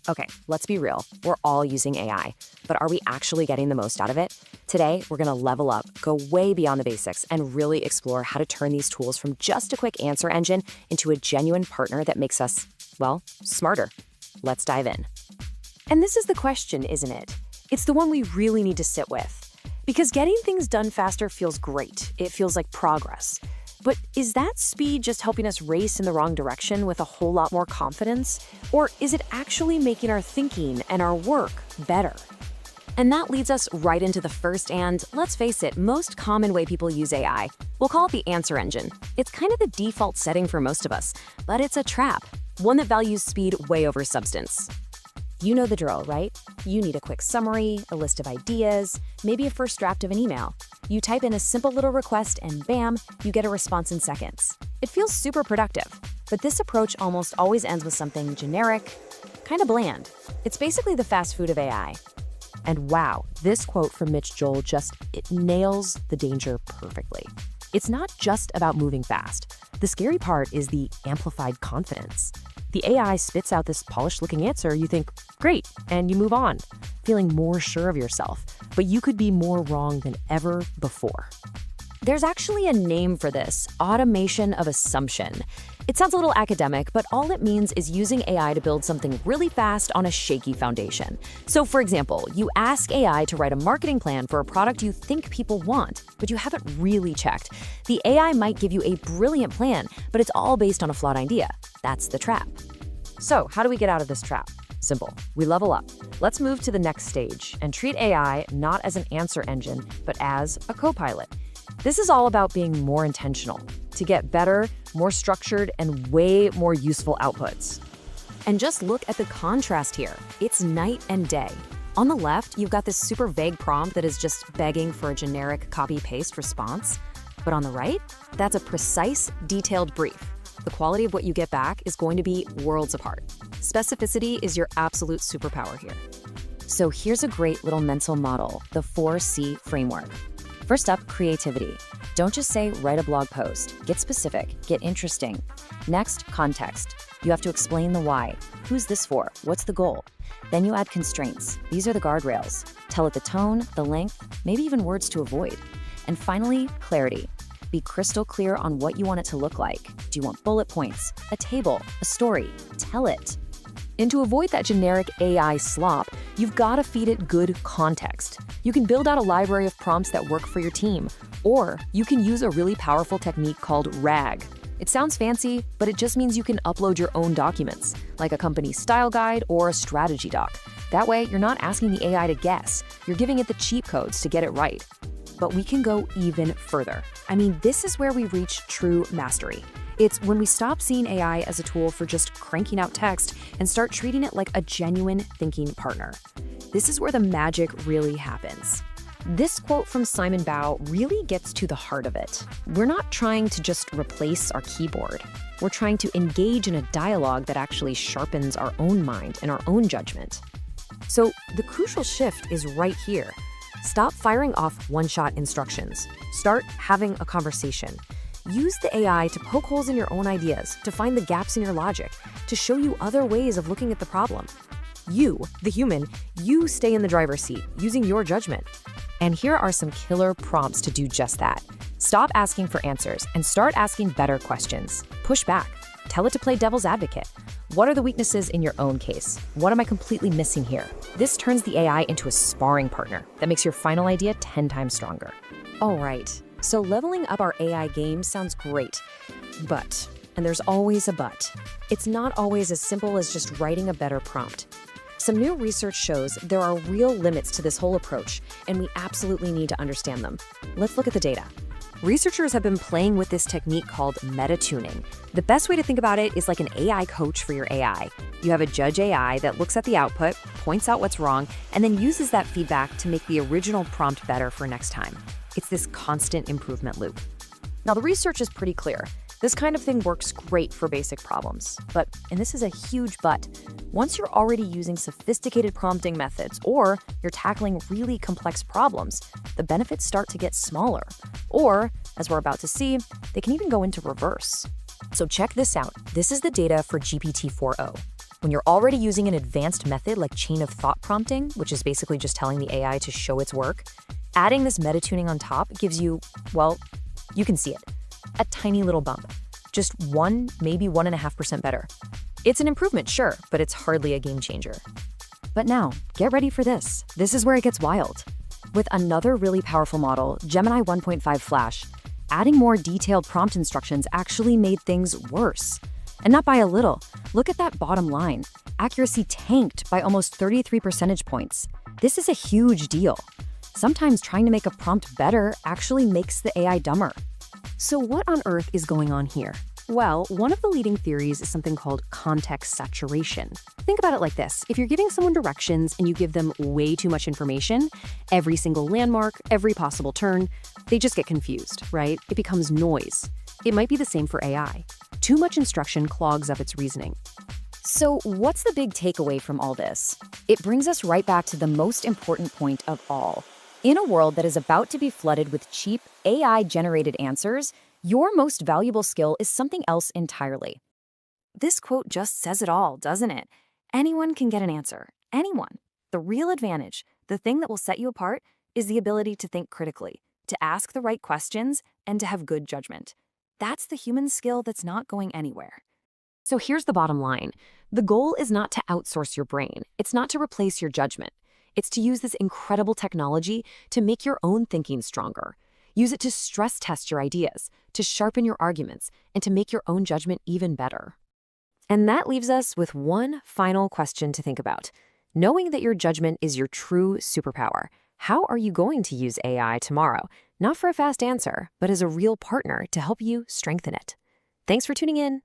Okay, let's be real. We're all using AI, but are we actually getting the most out of it? Today, we're gonna level up, go way beyond the basics, and really explore how to turn these tools from just a quick answer engine into a genuine partner that makes us, well, smarter. Let's dive in. And this is the question, isn't it? It's the one we really need to sit with. Because getting things done faster feels great. It feels like progress. But is that speed just helping us race in the wrong direction with a whole lot more confidence? Or is it actually making our thinking and our work better? And that leads us right into the first and, let's face it, most common way people use AI. We'll call it the answer engine. It's kind of the default setting for most of us, but it's a trap, one that values speed way over substance. You know the drill, right? You need a quick summary, a list of ideas, maybe a first draft of an email. You type in a simple little request and bam, you get a response in seconds. It feels super productive, but this approach almost always ends with something generic, kind of bland. It's basically the fast food of AI. And wow, this quote from Mitch Joel it nails the danger perfectly. It's not just about moving fast. The scary part is the amplified confidence. The AI spits out this polished-looking answer, you think, great, and you move on, feeling more sure of yourself. But you could be more wrong than ever before. There's actually a name for this, automation of assumption. It sounds a little academic, but all it means is using AI to build something really fast on a shaky foundation. So for example, you ask AI to write a marketing plan for a product you think people want, but you haven't really checked. The AI might give you a brilliant plan, but it's all based on a flawed idea. That's the trap. So how do we get out of this trap? Simple. We level up. Let's move to the next stage and treat AI not as an answer engine, but as a co-pilot. This is all about being more intentional, to get better, more structured, and way more useful outputs. And just look at the contrast here. It's night and day. On the left, you've got this super vague prompt that is just begging for a generic copy-paste response. But on the right, that's a precise, detailed brief. The quality of what you get back is going to be worlds apart. Specificity is your absolute superpower here. So here's a great little mental model, the 4C framework. First up, creativity. Don't just say, write a blog post. Get specific, get interesting. Next, context. You have to explain the why. Who's this for? What's the goal? Then you add constraints. These are the guardrails. Tell it the tone, the length, maybe even words to avoid. And finally, clarity. Be crystal clear on what you want it to look like. Do you want bullet points, a table, a story? Tell it. And to avoid that generic AI slop, you've got to feed it good context. You can build out a library of prompts that work for your team, or you can use a really powerful technique called RAG. It sounds fancy, but it just means you can upload your own documents, like a company's style guide or a strategy doc. That way, you're not asking the AI to guess. You're giving it the cheat codes to get it right. But we can go even further. I mean, this is where we reach true mastery. It's when we stop seeing AI as a tool for just cranking out text and start treating it like a genuine thinking partner. This is where the magic really happens. This quote from Simon Bao really gets to the heart of it. We're not trying to just replace our keyboard. We're trying to engage in a dialogue that actually sharpens our own mind and our own judgment. So the crucial shift is right here. Stop firing off one-shot instructions. Start having a conversation. Use the AI to poke holes in your own ideas, to find the gaps in your logic, to show you other ways of looking at the problem. You, the human, you stay in the driver's seat, using your judgment. And here are some killer prompts to do just that. Stop asking for answers and start asking better questions. Push back. Tell it to play devil's advocate. What are the weaknesses in your own case? What am I completely missing here? This turns the AI into a sparring partner that makes your final idea 10 times stronger. All right. So leveling up our AI game sounds great, but, and there's always a but, it's not always as simple as just writing a better prompt. Some new research shows there are real limits to this whole approach, and we absolutely need to understand them. Let's look at the data. Researchers have been playing with this technique called meta-tuning. The best way to think about it is like an AI coach for your AI. You have a judge AI that looks at the output, points out what's wrong, and then uses that feedback to make the original prompt better for next time. It's this constant improvement loop. Now, the research is pretty clear. This kind of thing works great for basic problems. But, and this is a huge but, once you're already using sophisticated prompting methods or you're tackling really complex problems, the benefits start to get smaller. Or, as we're about to see, they can even go into reverse. So check this out. This is the data for GPT-4o. When you're already using an advanced method like chain of thought prompting, which is basically just telling the AI to show its work, adding this meta tuning on top gives you, well, you can see it, a tiny little bump. Just 1, maybe 1.5% better. It's an improvement, sure, but it's hardly a game changer. But now, get ready for this. This is where it gets wild. With another really powerful model, Gemini 1.5 Flash, adding more detailed prompt instructions actually made things worse. And not by a little. Look at that bottom line. Accuracy tanked by almost 33 percentage points. This is a huge deal. Sometimes trying to make a prompt better actually makes the AI dumber. So what on earth is going on here? Well, one of the leading theories is something called context saturation. Think about it like this. If you're giving someone directions and you give them way too much information, every single landmark, every possible turn, they just get confused, right? It becomes noise. It might be the same for AI. Too much instruction clogs up its reasoning. So what's the big takeaway from all this? It brings us right back to the most important point of all. In a world that is about to be flooded with cheap, AI-generated answers, your most valuable skill is something else entirely. This quote just says it all, doesn't it? Anyone can get an answer. Anyone. The real advantage, the thing that will set you apart, is the ability to think critically, to ask the right questions, and to have good judgment. That's the human skill that's not going anywhere. So here's the bottom line. The goal is not to outsource your brain. It's not to replace your judgment. It's to use this incredible technology to make your own thinking stronger. Use it to stress test your ideas, to sharpen your arguments, and to make your own judgment even better. And that leaves us with one final question to think about. Knowing that your judgment is your true superpower, how are you going to use AI tomorrow? Not for a fast answer, but as a real partner to help you strengthen it. Thanks for tuning in.